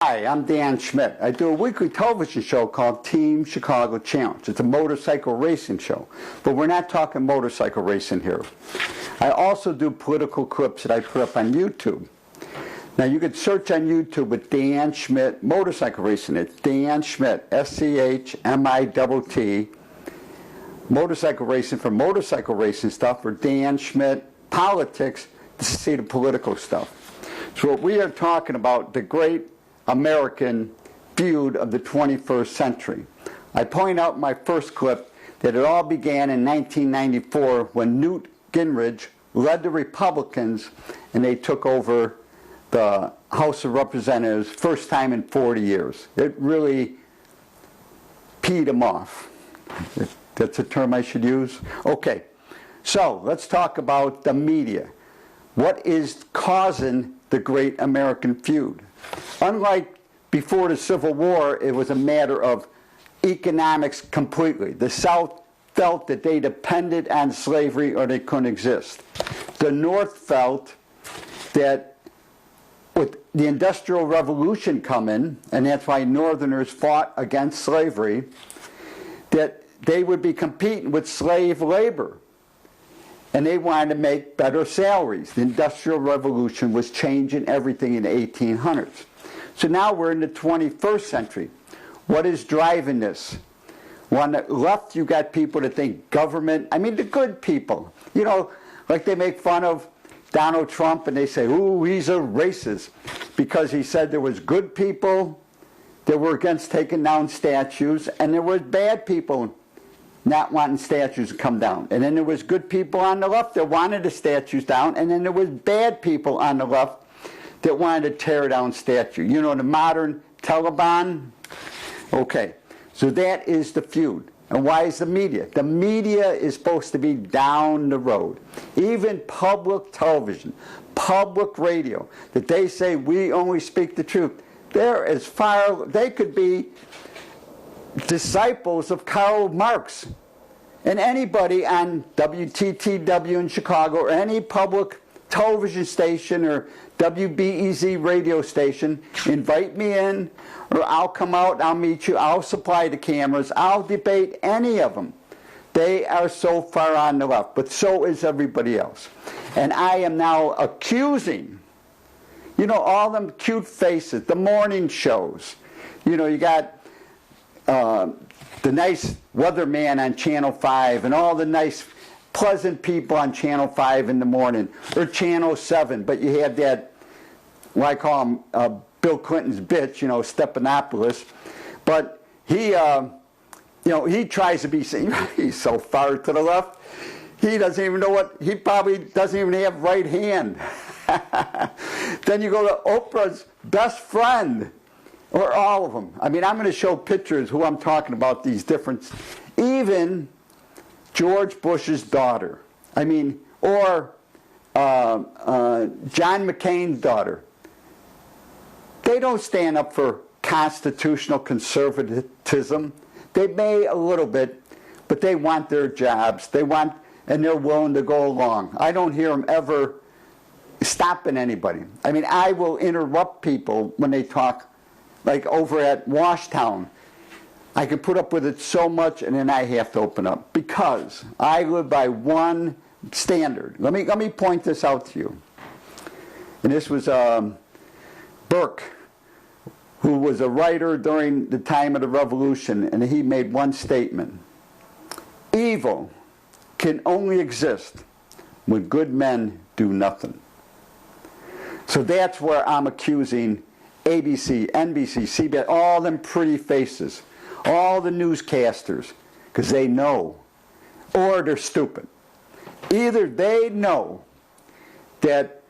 Hi, I'm Dan Schmitt. I do a weekly television show called Team Chicago Challenge. It's a motorcycle racing show, but we're not talking motorcycle racing here. I also do political clips that I put up on YouTube. Now you can search on YouTube with Dan Schmitt motorcycle racing. It's Dan Schmitt, S-C-H-M-I-T-T, motorcycle racing for motorcycle racing stuff, or Dan Schmitt politics to see the political stuff. So what we are talking about, the great American feud of the 21st century. I point out in my first clip that it all began in 1994 when Newt Gingrich led the Republicans and they took over the House of Representatives, first time in 40 years. It really peed them off. That's a term I should use? Okay, so let's talk about the media. What is causing the great American feud? Unlike before the Civil War, it was a matter of economics completely. The South felt that they depended on slavery or they couldn't exist. The North felt that with the Industrial Revolution coming, and that's why Northerners fought against slavery, that they would be competing with slave labor. And they wanted to make better salaries. The Industrial Revolution was changing everything in the 1800s. So now we're in the 21st century. What is driving this? Well, on the left, you got people that think government, I mean the good people. You know, like they make fun of Donald Trump and they say, ooh, he's a racist because he said there was good people that were against taking down statues and there was bad people not wanting statues to come down. And then there was good people on the left that wanted the statues down, and then there was bad people on the left that wanted to tear down statues. You know, the modern Taliban? Okay, so that is the feud. And why is the media? The media is supposed to be down the road. Even public television, public radio, that they say we only speak the truth. They're as far, they could be disciples of Karl Marx. And anybody on WTTW in Chicago or any public television station or WBEZ radio station, invite me in, or I'll come out, I'll meet you, I'll supply the cameras, I'll debate any of them. They are so far on the left, but so is everybody else. And I am now accusing, you know, all them cute faces, the morning shows. You know, you got the nice weatherman on Channel 5 and all the nice pleasant people on Channel 5 in the morning, or Channel 7, but you have that, what I call him, Bill Clinton's bitch, you know, Stephanopoulos, but he, you know, he tries to be, he's so far to the left, he doesn't even know what, he probably doesn't even have right hand. Then you go to Oprah's best friend, or all of them. I mean, I'm going to show pictures who I'm talking about, these different, even George Bush's daughter. I mean, or John McCain's daughter. They don't stand up for constitutional conservatism. They may a little bit, but they want their jobs. They want, and they're willing to go along. I don't hear them ever stopping anybody. I mean, I will interrupt people when they talk. Like over at Washtown, I can put up with it so much and then I have to open up because I live by one standard. Let me point this out to you. And this was Burke, who was a writer during the time of the Revolution, and he made one statement. Evil can only exist when good men do nothing. So that's where I'm accusing ABC, NBC, CBS, all them pretty faces, all the newscasters, because they know, or they're stupid. Either they know that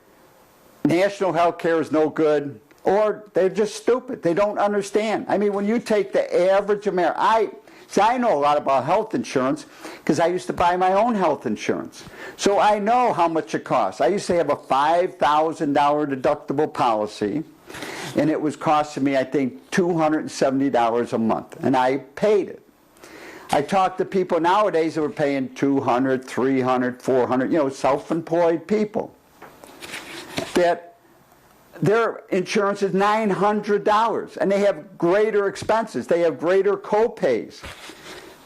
national health care is no good, or they're just stupid. They don't understand. I mean, when you take the average American, I know a lot about health insurance because I used to buy my own health insurance. So I know how much it costs. I used to have a $5,000 deductible policy. And it was costing me, I think, $270 a month. And I paid it. I talk to people nowadays that were paying $200, $300, $400, you know, self-employed people. That their insurance is $900, and they have greater expenses. They have greater co-pays.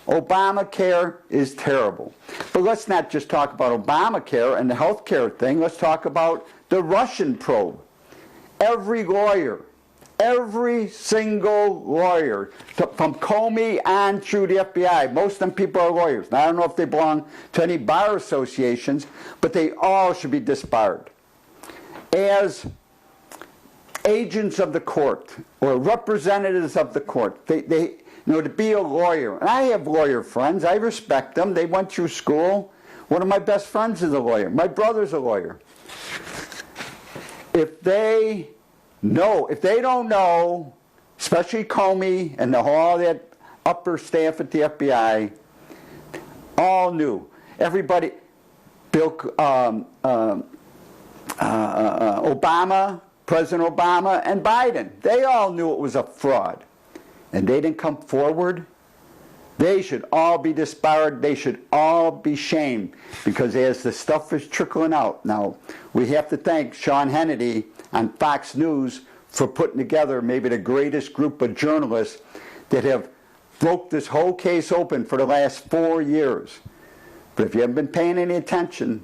Obamacare is terrible. But let's not just talk about Obamacare and the health care thing. Let's talk about the Russian probe. Every lawyer, every single lawyer, from Comey on through the FBI, most of them people are lawyers. Now, I don't know if they belong to any bar associations, but they all should be disbarred. As agents of the court or representatives of the court, they to be a lawyer. And I have lawyer friends. I respect them. They went through school. One of my best friends is a lawyer. My brother's a lawyer. If they don't know, especially Comey and all that upper staff at the FBI, all knew. Everybody, Obama, President Obama, and Biden, they all knew it was a fraud. And they didn't come forward. They should all be disbarred. They should all be shamed, because as the stuff is trickling out, now we have to thank Sean Hannity on Fox News for putting together maybe the greatest group of journalists that have broke this whole case open for the last 4 years. But if you haven't been paying any attention,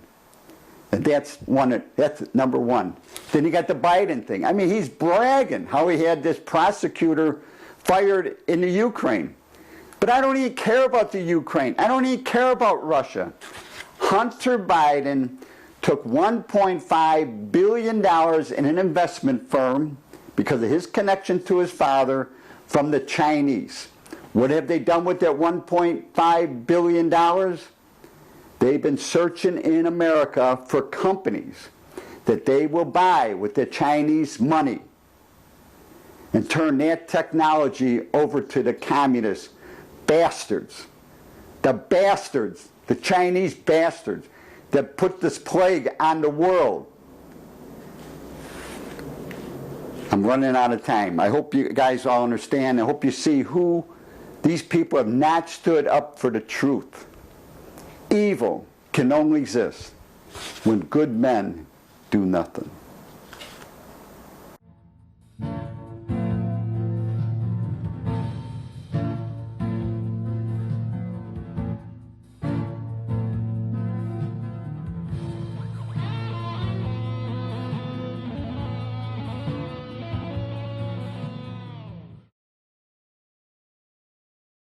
and that's number one. Then you got the Biden thing. I mean, he's bragging how he had this prosecutor fired in the Ukraine. But I don't even care about the Ukraine. I don't even care about Russia. Hunter Biden took $1.5 billion in an investment firm because of his connection to his father from the Chinese. What have they done with that $1.5 billion? They've been searching in America for companies that they will buy with the Chinese money and turn that technology over to the communist bastards. The Chinese bastards that put this plague on the world. I'm running out of time. I hope you guys all understand. I hope you see who these people have not stood up for the truth. Evil can only exist when good men do nothing.